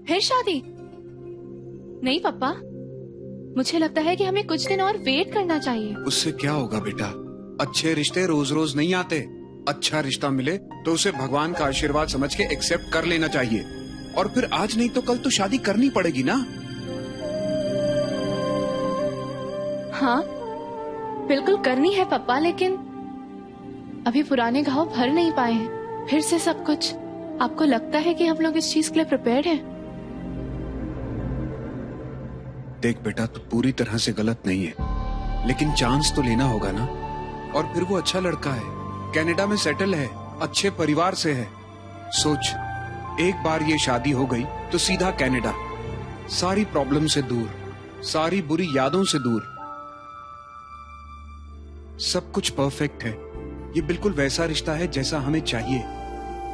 फिर शादी? नहीं पापा, मुझे लगता है कि हमें कुछ दिन और वेट करना चाहिए। उससे क्या होगा बेटा? अच्छे रिश्ते रोज रोज नहीं आते। अच्छा रिश्ता मिले तो उसे भगवान का आशीर्वाद समझ के एक्सेप्ट कर लेना चाहिए, और फिर आज नहीं तो कल तो शादी करनी पड़ेगी ना। हाँ बिल्कुल करनी है पापा, लेकिन अभी पुराने घाव भर नहीं पाए हैं। फिर से सब कुछ। आपको लगता है कि हम लोग इस चीज के लिए प्रिपेयर्ड हैं? देख बेटा, तू पूरी तरह से गलत नहीं है, लेकिन चांस तो लेना होगा ना। और फिर वो अच्छा लड़का है, कनाडा में सेटल है, अच्छे परिवार से है। सोच, एक बार ये शादी हो गई तो सीधा कनाडा, सारी प्रॉब्लम से दूर, सारी बुरी यादों से दूर। सब कुछ परफेक्ट है। ये बिल्कुल वैसा रिश्ता है जैसा हमें चाहिए।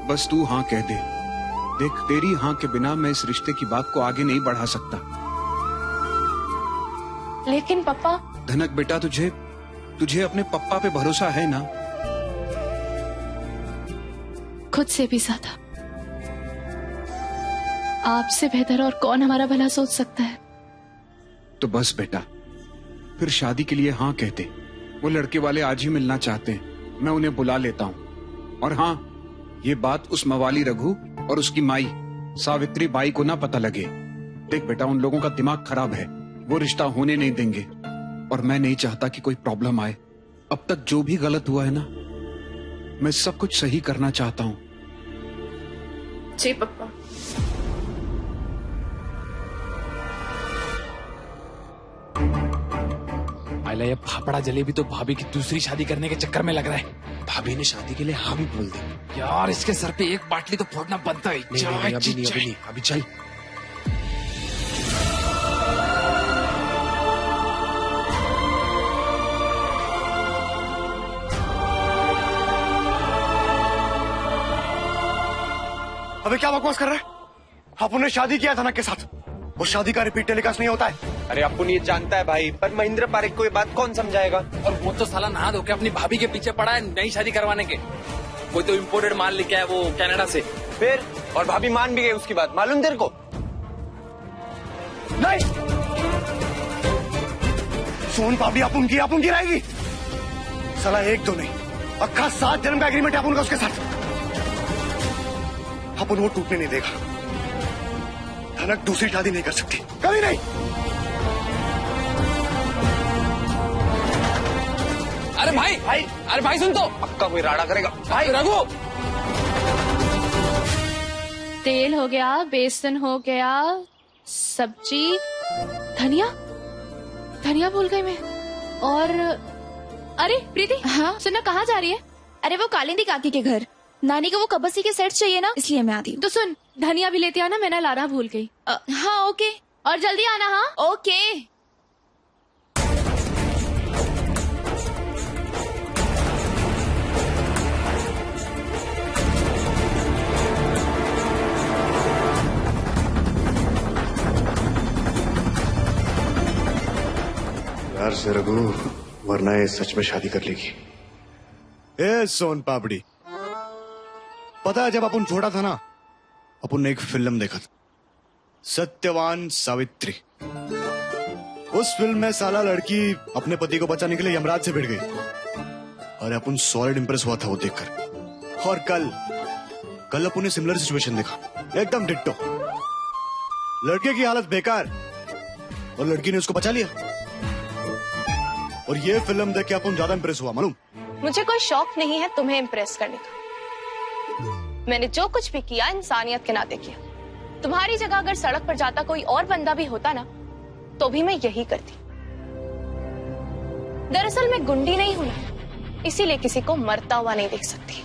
बस तू हाँ कह दे। देख, तेरी हाँ के बिना मैं इस रिश्ते की बात को आगे नहीं बढ़ा सकता। लेकिन पापा। धनक बेटा, तुझे अपने पप्पा पे भरोसा है ना? खुद से भी ज्यादा। आपसे बेहतर और कौन हमारा भला सोच सकता है? तो बस बेटा, फिर शादी के लिए हाँ कहते। वो लड़के वाले आज ही मिलना चाहते हैं, मैं उन्हें बुला लेता हूँ। और हाँ, ये बात उस मवाली रघु और उसकी माई सावित्री बाई को ना पता लगे। देख बेटा, उन लोगों का दिमाग खराब है, वो रिश्ता होने नहीं देंगे। और मैं नहीं चाहता कि कोई प्रॉब्लम आए। अब तक जो भी गलत हुआ है ना, मैं सब कुछ सही करना चाहता हूँ। जी पापा। आइला, ये फाफड़ा जलेबी तो भाभी की दूसरी शादी करने के चक्कर में लग रहा है। भाभी ने शादी के लिए हाँ भी बोल दी। यार, इसके सर पे एक बाटली तो फोड़ना बनता है। नहीं, अभी नहीं, अभी चल। अबे क्या बकवास कर रहा है? अपुन ने शादी किया था ना के साथ। वो शादी का रिपीट टेलीकास्ट नहीं होता है। अरे अपुन ये जानता है भाई, पर महेंद्र पारेख को ये बात कौन समझाएगा? और वो तो साला नहा धो के अपनी भाभी के पीछे पड़ा है नई शादी करवाने के। कोई तो इम्पोर्टेड माल लेके आया वो कनाडा से। फिर और भाभी मान भी गई उसकी बात, मालूम तेरे को? नहीं, सोन पापड़ी अपुन की रहेगी। साला एक दो नहीं, अक्खा 7 जन्म का एग्रीमेंट है अपुन का उसके साथ। अपुन वो टूटने नहीं देगा। धनक दूसरी शादी नहीं कर सकती, कभी नहीं। अरे भाई, अरे भाई सुन तो। पक्का कोई राड़ा करेगा भाई। रघु, तेल हो गया, बेसन हो गया, सब्जी, धनिया भूल गई मैं। और अरे प्रीति, हाँ सुनना, कहाँ जा रही है? अरे वो कालिंदी काकी के घर। नानी को वो कबसी के सेट चाहिए ना, इसलिए मैं आती हूँ। तो सुन, धनिया भी लेते आना, मैं ना लाना भूल गई। हाँ ओके। और जल्दी आना। हाँ ओके। यार से रघु, वरना ये सच में शादी कर लेगी। ए सोन पापड़ी, पता है जब अपन छोटा था ना, अपन ने एक फिल्म देखा था, सत्यवान सावित्री। उस फिल्म में साला लड़की अपने पति को बचाने के लिए यमराज से भिड़ गई। और अपन सॉलिड इंप्रेस हुआ था वो देखकर। और कल अपन ने सिमिलर सिचुएशन देखा, एकदम डिट्टो। लड़के की हालत बेकार और लड़की ने उसको बचा लिया। और ये फिल्म देख के अपन ज्यादा इंप्रेस हुआ, मालूम? मुझे कोई शौक नहीं है तुम्हें इम्प्रेस करने का। मैंने जो कुछ भी किया इंसानियत के नाते किया। तुम्हारी जगह अगर सड़क पर जाता कोई और बंदा भी होता ना, तो भी मैं यही करती। दरअसल मैं गुंडी नहीं हूं ना, इसीलिए किसी को मरता हुआ नहीं देख सकती।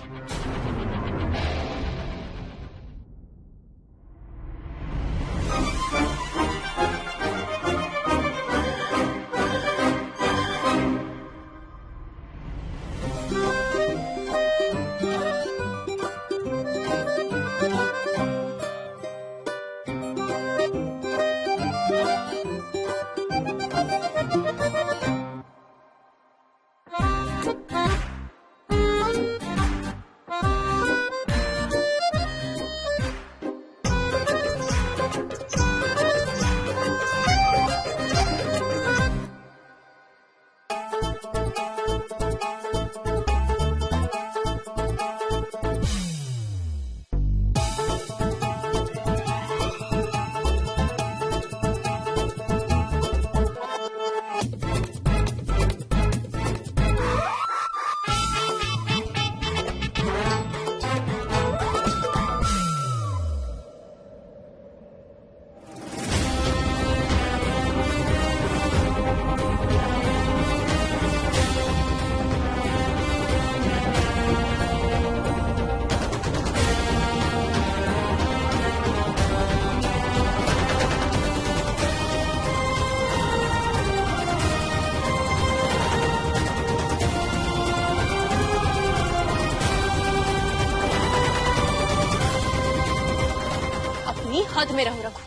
में रहो रघु,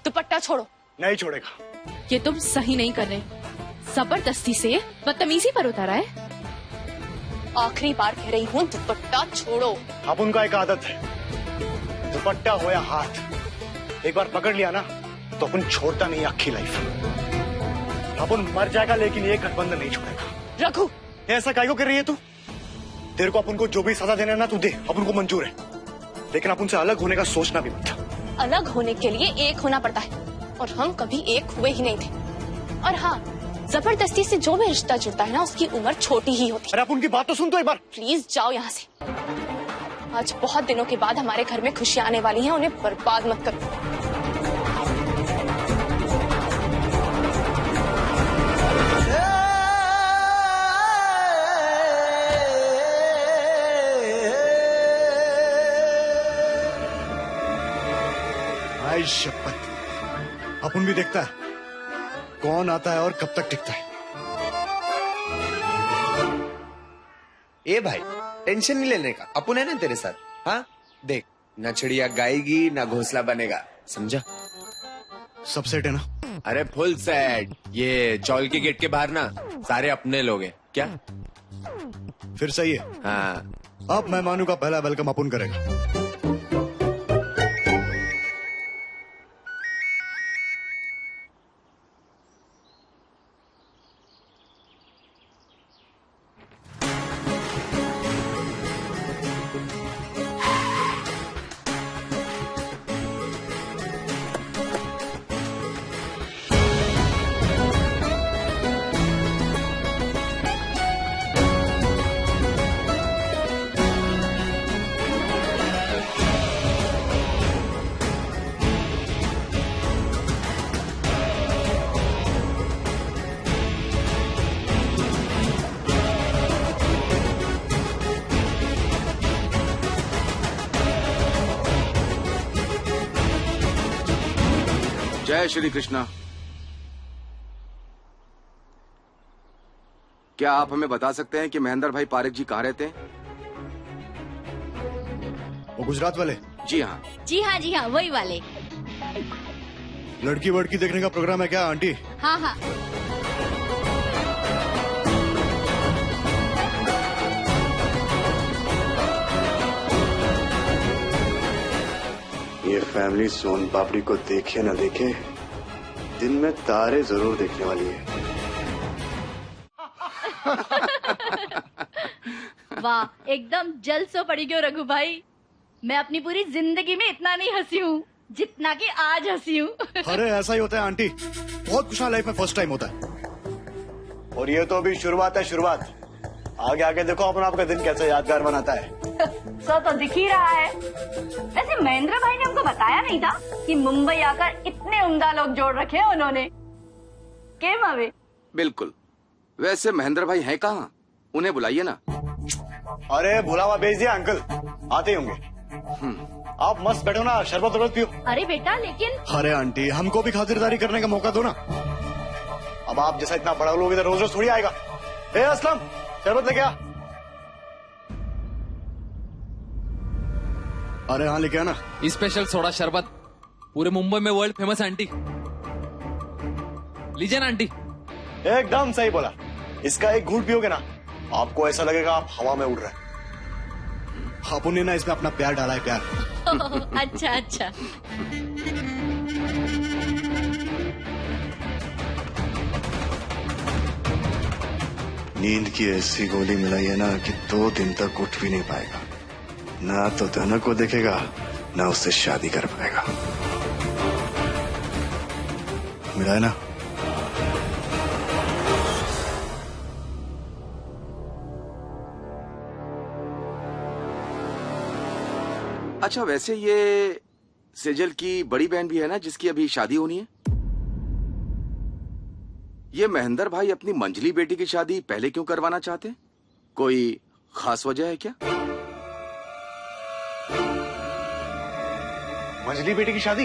दुपट्टा छोड़ो। नहीं छोड़ेगा। ये तुम सही नहीं कर रहे, जबरदस्ती से बदतमीजी पर उतारा है। आखिरी बार कह रही हूँ, दुपट्टा छोड़ो। अब उनका एक आदत है, दुपट्टा हो या हाथ, एक बार पकड़ लिया ना तो अपन छोड़ता नहीं आखी लाइफ। अपन मर जाएगा लेकिन ये गठबंधन नहीं छोड़ेगा। रघु, ऐसा काहे को कर रही है तू? तेरे को अपन को जो भी सजा देना है ना तू दे, अपन को मंजूर है, लेकिन अपन से अलग होने का सोचना भी मत। अलग होने के लिए एक होना पड़ता है, और हम कभी एक हुए ही नहीं थे। और हाँ, जबरदस्ती से जो भी रिश्ता जुड़ता है ना, उसकी उम्र छोटी ही होती है। अरे आप उनकी बात तो सुन तो एक बार। प्लीज जाओ यहाँ से। आज बहुत दिनों के बाद हमारे घर में खुशियां आने वाली हैं, उन्हें बर्बाद मत करो। आई शपथ, अपन भी देखता है कौन आता है और कब तक टिकता है। ए भाई, टेंशन नहीं लेने का, अपन है ना तेरे साथ। हाँ देख, ना चिड़िया गाएगी ना घोंसला बनेगा, समझा? सब सेट है ना? अरे फुल सेट। ये चौल के गेट के बाहर ना सारे अपने लोग हैं क्या? फिर सही है। हाँ, अब मेहमानों का पहला वेलकम अपन करेगा। जय श्री कृष्णा। क्या आप हमें बता सकते हैं कि महेंद्र भाई पारेख जी कहाँ रहते हैं? वो गुजरात वाले? जी हाँ। जी हाँ, वही वाले। लड़की वड़की देखने का प्रोग्राम है क्या आंटी? हाँ हाँ। ये फैमिली सोन पापड़ी को देखे न देखे, दिन में तारे जरूर देखने वाली है। वाह, एकदम जल सो पड़ी क्यों रघु भाई। मैं अपनी पूरी जिंदगी में इतना नहीं हंसी हूँ जितना कि आज हंसी हूँ। अरे ऐसा ही होता है आंटी, बहुत खुशहाल लाइफ में फर्स्ट टाइम होता है। और ये तो अभी शुरुआत है, शुरुआत। आगे आगे देखो अपन आपका दिन कैसे यादगार बनाता है। सो तो दिख ही रहा है। वैसे महेंद्र भाई ने हमको बताया नहीं था कि मुंबई आकर इतने उम्दा लोग जोड़ रखे हैं उन्होंने। के मावे? बिल्कुल। वैसे महेंद्र भाई हैं कहाँ? उन्हें बुलाइए ना। अरे बुलावा भेज दिया अंकल, आते होंगे। आप मस्त बैठो ना, शरबत वरबत पियो। अरे बेटा लेकिन। अरे आंटी, हमको भी खातिरदारी करने का मौका दो ना। अब आप जैसा इतना बड़ा लोग इधर रोज रोज थोड़ी आएगा। ए असलम, शरबत लेके आ। अरे हाँ लेके आना। स्पेशल सोडा शरबत, पूरे मुंबई में वर्ल्ड फेमस है आंटी। लीजिए ना आंटी। एकदम सही बोला। इसका एक घूंट पियोगे ना, आपको ऐसा लगेगा आप हवा में उड़ रहे हैं। आपने ना इसमें अपना प्यार डाला है, प्यार। अच्छा अच्छा। नींद की ऐसी गोली मिलाई है ना कि 2 दिन तक उठ भी नहीं पाएगा। ना तो धनक को देखेगा, ना उससे शादी कर पाएगा। मिला है ना? अच्छा, वैसे ये सेजल की बड़ी बहन भी है ना जिसकी अभी शादी होनी है? ये महेंद्र भाई अपनी मंझली बेटी की शादी पहले क्यों करवाना चाहते हैं? कोई खास वजह है क्या? मंझली बेटी की शादी?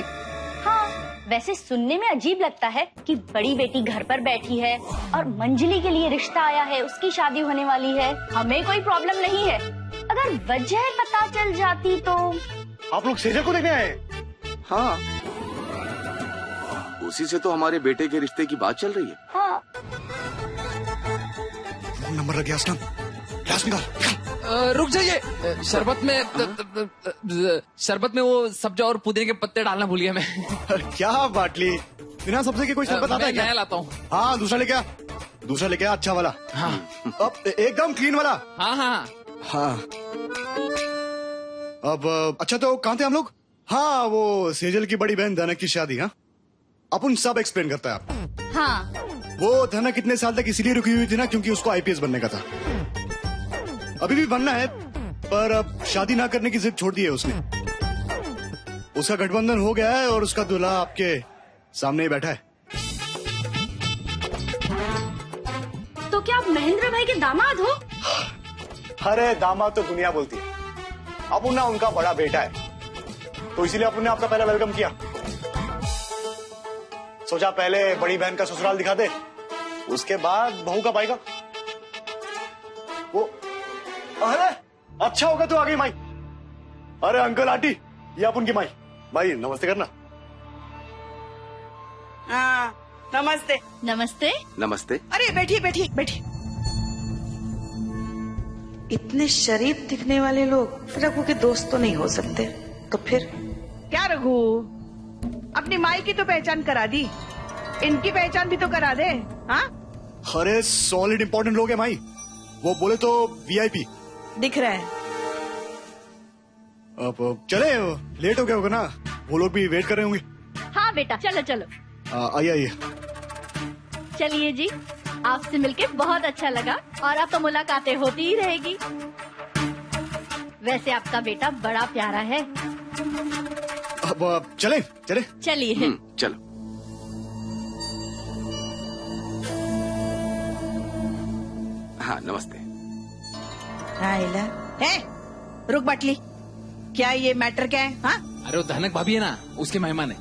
हाँ, वैसे सुनने में अजीब लगता है कि बड़ी बेटी घर पर बैठी है और मंजली के लिए रिश्ता आया है, उसकी शादी होने वाली है। हमें कोई प्रॉब्लम नहीं है, अगर वजह पता चल जाती तो। आप लोग सेजल को देखने आए? हाँ, उसी से तो हमारे बेटे के रिश्ते की बात चल रही है। हाँ। फोन नंबर लग गया असलम, ग्लास निकाल। रुक जाइए, शरबत में वो सब्जा और पुदीने के पत्ते डालना भूल गया मैं। अरे क्या बाटली, बिना सब्जी के कोई शरबत आता है मैं क्या? नया लाता हूँ। हाँ दूसरा लेके आ, दूसरा लेके आ, अच्छा वाला। हाँ अब एकदम क्लीन वाला। हाँ हाँ हाँ अब अच्छा, तो कहाँ थे हम लोग? हाँ वो सेजल की बड़ी बहन धनक की शादी। हाँ अपन सब एक्सप्लेन करता है आप। हाँ। वो धनक कितने साल तक इसीलिए रुकी हुई थी ना क्योंकि उसको आईपीएस बनने का था। अभी भी बनना है पर अब शादी ना करने की जिद छोड़ दी है उसने। उसका गठबंधन हो गया है और उसका दूल्हा आपके सामने ही बैठा है। तो क्या आप महेंद्र भाई के दामाद हो? अरे दामाद तो दुनिया बोलती है, अब ना उनका बड़ा बेटा है तो इसीलिए अपन ने आपका पहला वेलकम किया। सोचा पहले बड़ी बहन का ससुराल दिखा दे, उसके बाद बहू का पाएगा वो। अरे अच्छा होगा तो आ गई माई। अरे अंकल आंटी, ये आप उनकी माई। माई नमस्ते करना। हाँ नमस्ते। नमस्ते। नमस्ते। अरे बैठिए बैठिए बैठिए। इतने शरीफ दिखने वाले लोग रघु के दोस्त तो नहीं हो सकते, तो फिर क्या? रघु अपनी माई की तो पहचान करा दी, इनकी पहचान भी तो करा दे। हाँ अरे सॉलिड इंपॉर्टेंट लोग है माई, वो बोले तो वीआईपी दिख रहा है। अब चले, लेट हो गया होगा ना, वो लोग भी वेट कर रहे होंगे। हाँ बेटा चलो चलो। आइए आइए। चलिए जी, आपसे मिलके बहुत अच्छा लगा और आपका मुलाकातें होती ही रहेगी। वैसे आपका बेटा बड़ा प्यारा है। अब चले चले। चलिए। चलो। हाँ नमस्ते। है रुक बाटली, क्या ये मैटर क्या है? हाँ अरे वो धनक भाभी है ना, उसके मेहमान है।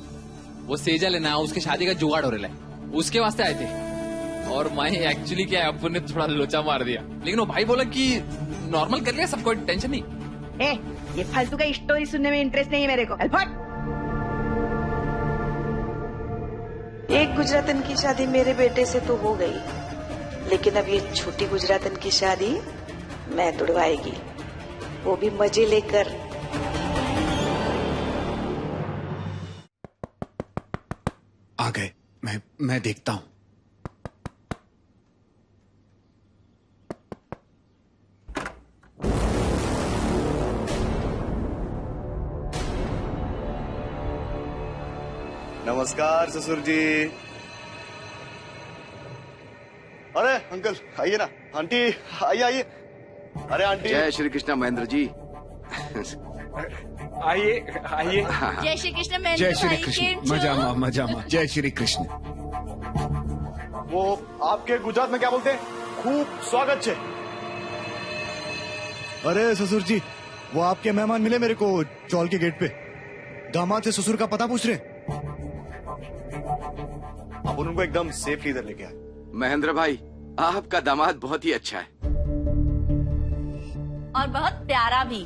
वो सेजल है ना, उसके शादी का जुगाड़ हो रहा है, उसके वास्ते आए थे। और मैं एक्चुअली क्या है, अपन ने थोड़ा लोचा मार दिया, लेकिन वो भाई बोला कि नॉर्मल कर लिया, सबको टेंशन नहीं। ये फालतू का स्टोरी सुनने में इंटरेस्ट नहीं है मेरे को। एक गुजरातन की शादी मेरे बेटे से तो हो गई, लेकिन अब ये छोटी गुजरातन की शादी मैं तुड़वाएगी, वो भी मजे लेकर। आ गए, मैं देखता हूँ। नमस्कार ससुर जी। अरे अंकल आइए ना, आंटी आइए आइए। अरे आंटी। जय श्री कृष्ण महेंद्र जी। आइए आइए। जय श्री कृष्ण महेंद्र जय श्री भाई, कृष्ण। केम छो? मजामा मजामा। जय श्री कृष्ण। वो आपके गुजरात में क्या बोलते हैं? खूब स्वागत छे। अरे ससुर जी, वो आपके मेहमान मिले मेरे को चौल के गेट पे, दामाद से ससुर का पता पूछ रहे। अब उनको एकदम सेफली इधर लेके आए। महेंद्र भाई, आपका दामाद बहुत ही अच्छा है और बहुत प्यारा भी।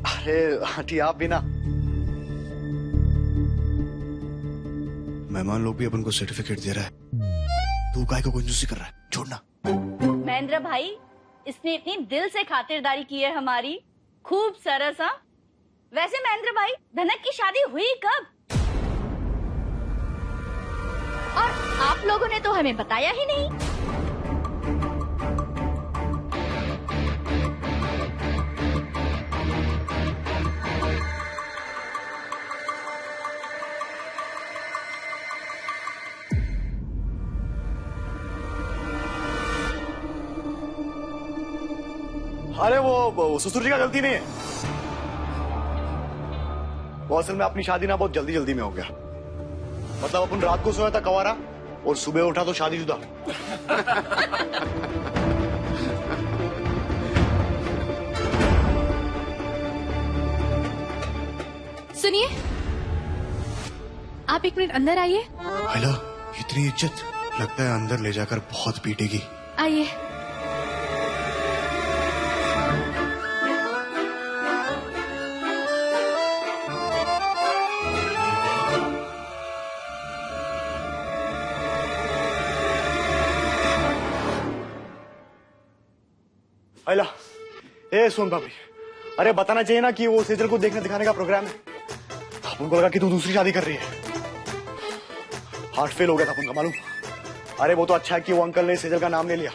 अरे आंटी आप भी ना। मेहमान लोग भी अपन को सर्टिफिकेट दे रहा है, तू काय को कंजूसी कर रहा है? छोड़ना। महेंद्र भाई, इसने इतनी दिल से खातिरदारी की है हमारी, खूब सरस। हाँ वैसे महेंद्र भाई, धनक की शादी हुई कब? और आप लोगों ने तो हमें बताया ही नहीं। अरे वो ससुर जी का गलती नहीं है, वो असल में अपनी शादी ना बहुत जल्दी जल्दी में हो गया। मतलब अपन रात को सोया था कवारा और सुबह उठा तो शादीशुदा। सुनिए, आप एक मिनट अंदर आइए। हेलो, इतनी इज्जत, लगता है अंदर ले जाकर बहुत पीटेगी। आइए। आइला, ए सोन पापड़ी, अरे बताना चाहिए ना कि वो सेजल को देखने दिखाने का प्रोग्राम है। उनको लगा कि तू दूसरी शादी कर रही है। हार्ट फेल हो गया था अपन का, मालूम? अरे वो तो अच्छा है कि वो अंकल ने सेजल का नाम ले लिया,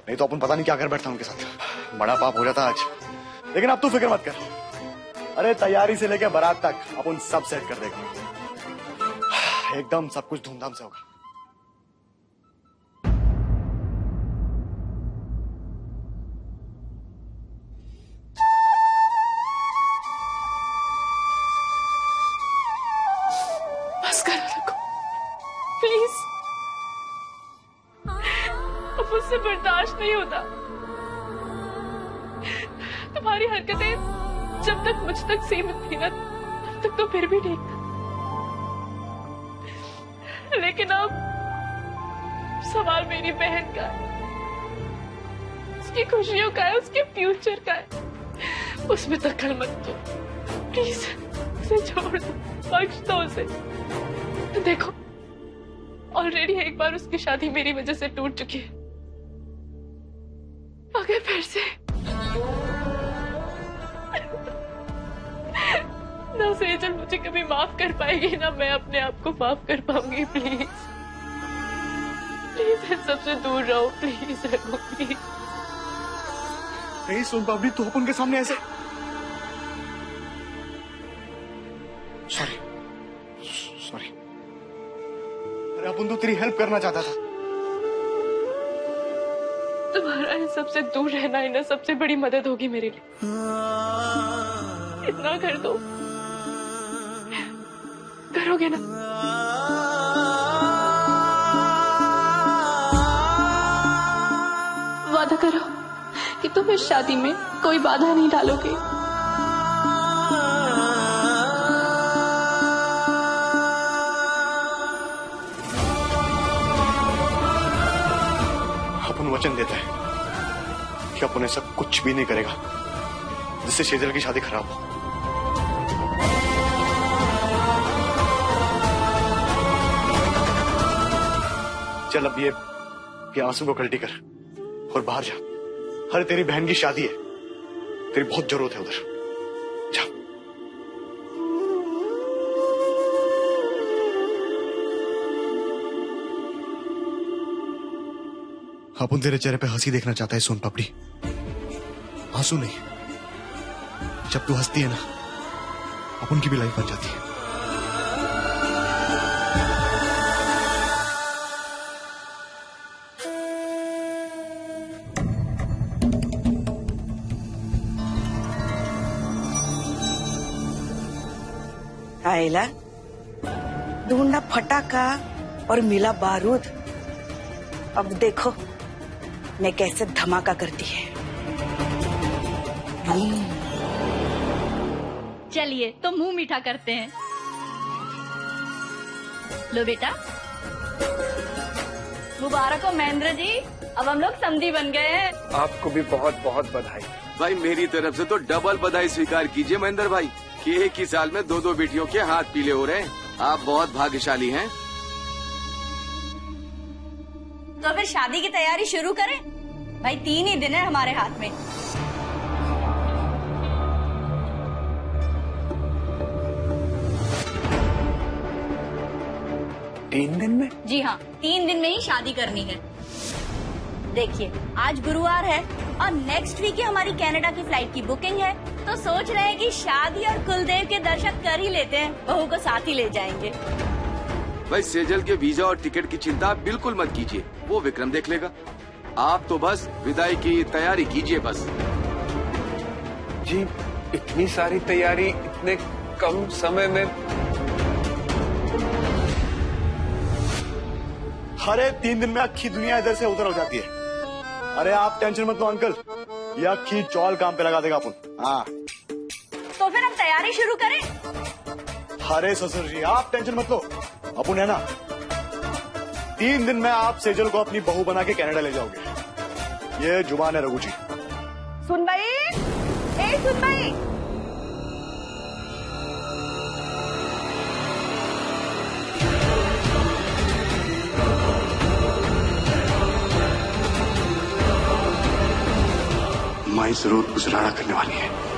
नहीं तो अपन पता नहीं क्या कर बैठता उनके साथ। बड़ा पाप हो जाता आज। लेकिन अब तू फिक्र मत कर, अरे तैयारी से लेकर बारात तक अपन सब सेट कर देगा। एकदम सब कुछ धूमधाम से होगा। बस करो रघु, प्लीज। अब मुझसे बर्दाश्त नहीं होता। तुम्हारी हरकतें जब तक मुझ तक सीमित थी ना, तब तक तो फिर भी ठीक था, लेकिन अब सवाल मेरी बहन का है, उसकी खुशियों का है, उसके फ्यूचर का है। उसमें दखल मत दो प्लीज, उसे छोड़ दो, बख्श दो उसे। तो देखो, ऑलरेडी एक बार उसकी शादी मेरी वजह से टूट चुकी है, अगर फिर से ना सेजल मुझे कभी माफ कर पाएगी, ना मैं अपने आप को माफ कर पाऊंगी। प्लीज प्लीज इन सबसे दूर रहो, प्लीज रघु, प्लीज। नहीं सोन पापड़ी, तू अपन के सामने ऐसे। सॉरी सॉरी, अरे अपन तो तेरी हेल्प करना चाहता था। तुम्हारा इन सबसे दूर रहना ही ना सबसे बड़ी मदद होगी मेरे लिए। इतना कर दो, करोगे ना? वादा करो कि तुम इस शादी में कोई बाधा नहीं डालोगे। अपन वचन देता है कि अपन ऐसा कुछ भी नहीं करेगा जिससे सेजल की शादी खराब हो। चल अब ये आंसू को कल्टी कर और बाहर जा। अरे तेरी बहन की शादी है, तेरी बहुत जरूरत है उधर, जा। अपन तेरे चेहरे पे हंसी देखना चाहता है सोन पापड़ी, आंसू नहीं। जब तू हंसती है ना, अपन की भी लाइफ बन जाती है। आयला, ढूंढा फटाका और मिला बारूद। अब देखो मैं कैसे धमाका करती है। चलिए तो मुंह मीठा करते हैं। लो बेटा, मुबारक हो महेंद्र जी, अब हम लोग समधी बन गए हैं। आपको भी बहुत बहुत बधाई। भाई मेरी तरफ से तो डबल बधाई स्वीकार कीजिए महेंद्र भाई, कि एक ही साल में दो बेटियों के हाथ पीले हो रहे हैं। आप बहुत भाग्यशाली हैं। तो फिर शादी की तैयारी शुरू करें भाई, 3 ही दिन है हमारे हाथ में। तीन दिन में? जी हाँ, 3 दिन में ही शादी करनी है। देखिए आज गुरुवार है और नेक्स्ट वीक ही हमारी कनाडा की फ्लाइट की बुकिंग है, तो सोच रहे हैं कि शादी और कुलदेव के दर्शन कर ही लेते हैं, बहू को साथ ही ले जाएंगे। भाई सेजल के वीजा और टिकट की चिंता आप बिल्कुल मत कीजिए, वो विक्रम देख लेगा। आप तो बस विदाई की तैयारी कीजिए बस। जी इतनी सारी तैयारी इतने कम समय में? अरे 3 दिन में अक्खी दुनिया इधर से उधर हो जाती है। अरे आप टेंशन मत लो अंकल, ये अक्खी चौल काम पे लगा देगा अपन। हाँ तो फिर हम तैयारी शुरू करें। अरे ससुर जी आप टेंशन मत लो, अपन है ना। 3 दिन में आप सेजल को अपनी बहू बना के कनाडा ले जाओगे, ये जुबान है रघु जी। सुन भाई, ए सुन भाई, माई जरूर गुजराना करने वाली है।